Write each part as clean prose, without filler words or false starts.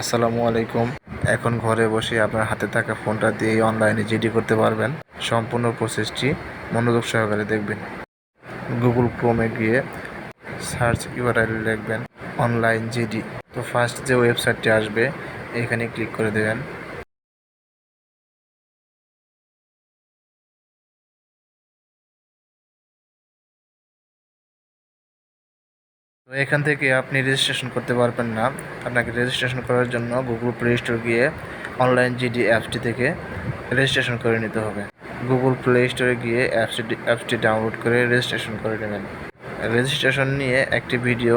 আসসালামু আলাইকুম। এখন ঘরে বসে আপনার হাতে থাকা ফোনটা দিয়ে অনলাইনে জিডি করতে পারবেন। সম্পূর্ণ প্রসেসটি মনোযোগ সহকারে দেখবেন। গুগল ক্রোমে গিয়ে সার্চ ইউআরএল লিখবেন অনলাইন জিডি। তো ফার্স্ট যে ওয়েবসাইটটি আসবে এখানে ক্লিক করে দেবেন। তো এখান থেকে আপনি রেজিস্ট্রেশন করতে পারবেন না। আপনাকে রেজিস্ট্রেশন করার জন্য গুগল প্লে স্টোর গিয়ে অনলাইন জিডি অ্যাপসটি থেকে রেজিস্ট্রেশন করে নিতে হবে। গুগল প্লে স্টোরে গিয়ে অ্যাপসটি ডাউনলোড করে রেজিস্ট্রেশন করে নেবেন। রেজিস্ট্রেশন নিয়ে একটি ভিডিও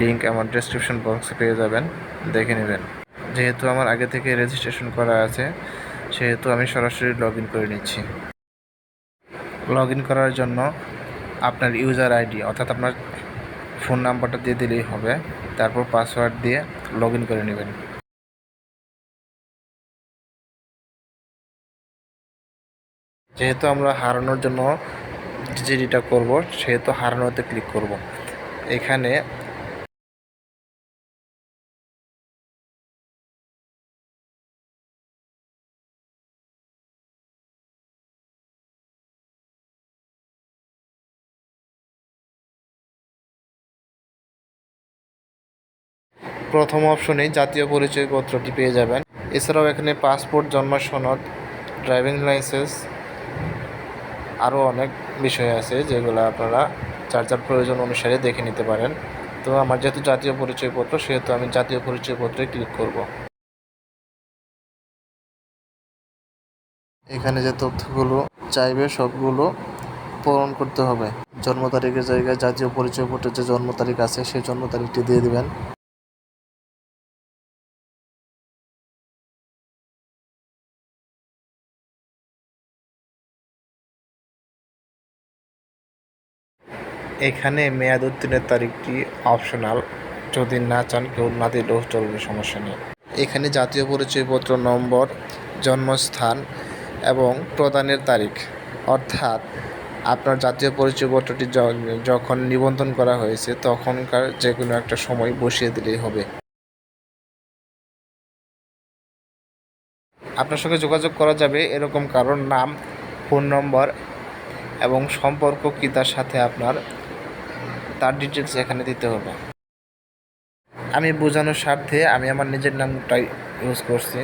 লিঙ্ক আমার ডেসক্রিপশন বক্সে পেয়ে যাবেন, দেখে নেবেন। যেহেতু আমার আগে থেকে রেজিস্ট্রেশন করা আছে সেহেতু আমি সরাসরি লগ ইন করে নিচ্ছি। লগ ইন করার জন্য আপনার ইউজার আইডি অর্থাৎ আপনার ফোন নাম্বারটা দিয়ে দিলেই হবে। তারপর পাসওয়ার্ড দিয়ে লগ ইন করে নেবেন। যেহেতু আমরা হারানোর জন্য জিডিটা করব সেহেতু হারানোতে ক্লিক করব। এখানে প্রথম অপশনে জাতীয় পরিচয়পত্রটি পেয়ে যাবেন। এছাড়াও এখানে পাসপোর্ট, জন্ম সনদ, ড্রাইভিং লাইসেন্স আরও অনেক বিষয় আছে যেগুলো আপনারা যার যার প্রয়োজন অনুসারে দেখে নিতে পারেন। তো আমার যেহেতু জাতীয় পরিচয়পত্র সেহেতু আমি জাতীয় পরিচয়পত্রে ক্লিক করব। এখানে যে তথ্যগুলো চাইবে সবগুলো পূরণ করতে হবে। জন্ম তারিখের জায়গায় জাতীয় পরিচয়পত্রের যে জন্ম তারিখ আছে সেই জন্ম তারিখটি দিয়ে দিবেন। এখানে মেয়াদ উত্তীর্ণের তারিখটি অপশনাল, যদি না চান কেউ না দিলেও চলবে, সমস্যা নেই। এখানে জাতীয় পরিচয়পত্র নম্বর, জন্মস্থান এবং প্রদানের তারিখ, অর্থাৎ আপনার জাতীয় পরিচয়পত্রটি যখন নিবন্ধন করা হয়েছে তখনকার যে কোনো একটা সময় বসিয়ে দিলেই হবে। আপনার সঙ্গে যোগাযোগ করা যাবে এরকম কারোর নাম, ফোন নম্বর এবং সম্পর্ক কি তার সাথে আপনার, তার ডিটেলস এখানে দিতে হবে। আমি বোঝানোর স্বার্থে আমি আমার নিজের নামটাই ইউজ করছি।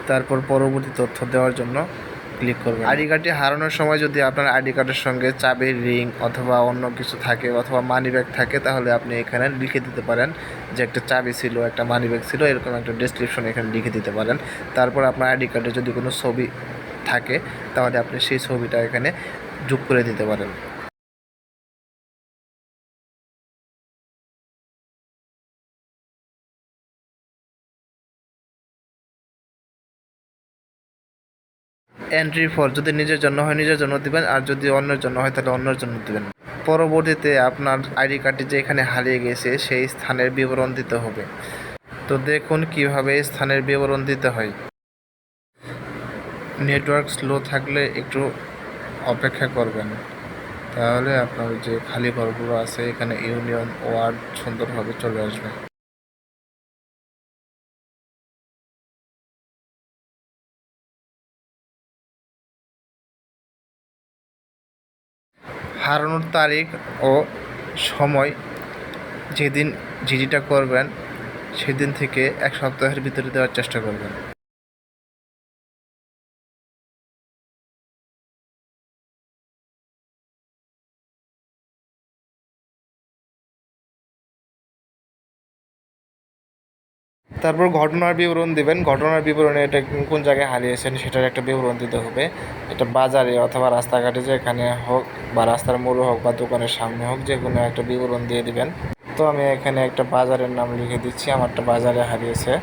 তারপর পরবর্তী তথ্য দেওয়ার জন্য ক্লিক করবেন। আইডি কার্ডটি হারানোর সময় যদি আপনার আইডি কার্ডের সঙ্গে চাবির রিং অথবা অন্য কিছু থাকে অথবা মানি ব্যাগ থাকে তাহলে আপনি এখানে লিখে দিতে পারেন যে একটা চাবি ছিল, একটা মানি ব্যাগ ছিল, এরকম একটা ডেসক্রিপশন এখানে লিখে দিতে পারেন। তারপর আপনার আইডি কার্ডে যদি কোনো ছবি থাকে তাহলে আপনি সেই ছবিটা এখানে যোগ করে দিতে পারেন। এন্ট্রি ফর যদি নিজের জন্য হয় নিজের জন্য দিবেন, আর যদি অন্যের জন্য হয় তাহলে অন্যের জন্য দিবেন। পরবর্তীতে আপনার আইডি কার্ডটি যে এখানে হারিয়ে গেছে সেই স্থানের বিবরণ দিতে হবে। তো দেখুন কিভাবে স্থানের বিবরণ দিতে হয়। নেটওয়ার্ক স্লো থাকলে একটু অপেক্ষা করবেন, তাহলে আপনার যে খালি ঘরগুলো আছে এখানে ইউনিয়ন ওয়ার্ড সুন্দরভাবে চলে আসবে। হারানোর তারিখ ও সময় যেদিন জিডিটা করবেন সেদিন থেকে 1 সপ্তাহের ভিতরে দেওয়ার চেষ্টা করবেন। তারপর ঘটনার বিবরণ দেবেন। ঘটনার বিবরণে এটা কোন জায়গায় হারিয়েছেন সেটার একটা বিবরণ দিতে হবে। এটা বাজারে অথবা রাস্তাঘাটে যেখানে হোক বা রাস্তার মোড়ে হোক বা দোকানের সামনে হোক, যে কোনো একটা বিবরণ দিয়ে দিবেন। তো আমি এখানে একটা বাজারের নাম লিখে দিচ্ছি, আমারটা বাজারে হারিয়েছে।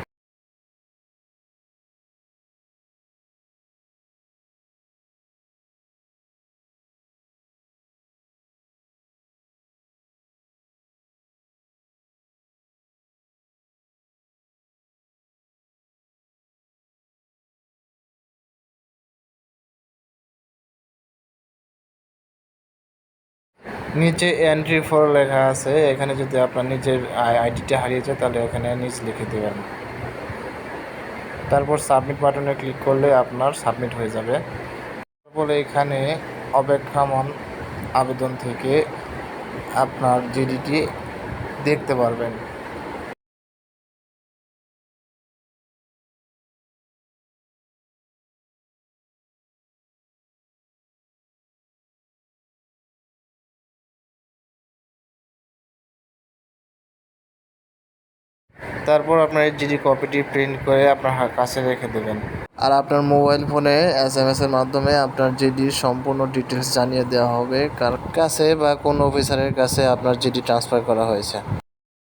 নিচে এন্ট্রি ফর লেখা আছে, এখানে যদি আপনার নিজের আইডিটা হারিয়ে যায় তাহলে এখানে নিচ লিখে দেবেন। তারপর সাবমিট বাটনে ক্লিক করলে আপনার সাবমিট হয়ে যাবে। তারপরে এখানে অপেক্ষমান আবেদন থেকে আপনার জিডিটি দেখতে পারবেন। তারপর আপনার এই জিডি কপিটি প্রিন্ট করে আপনার কাছে রেখে দেবেন। আর আপনার মোবাইল ফোনে SMS এর মাধ্যমে আপনার জিডির সম্পূর্ণ ডিটেলস জানিয়ে দেওয়া হবে কার কাছে বা কোন অফিসারের কাছে আপনার জিডি ট্রান্সফার করা হয়েছে।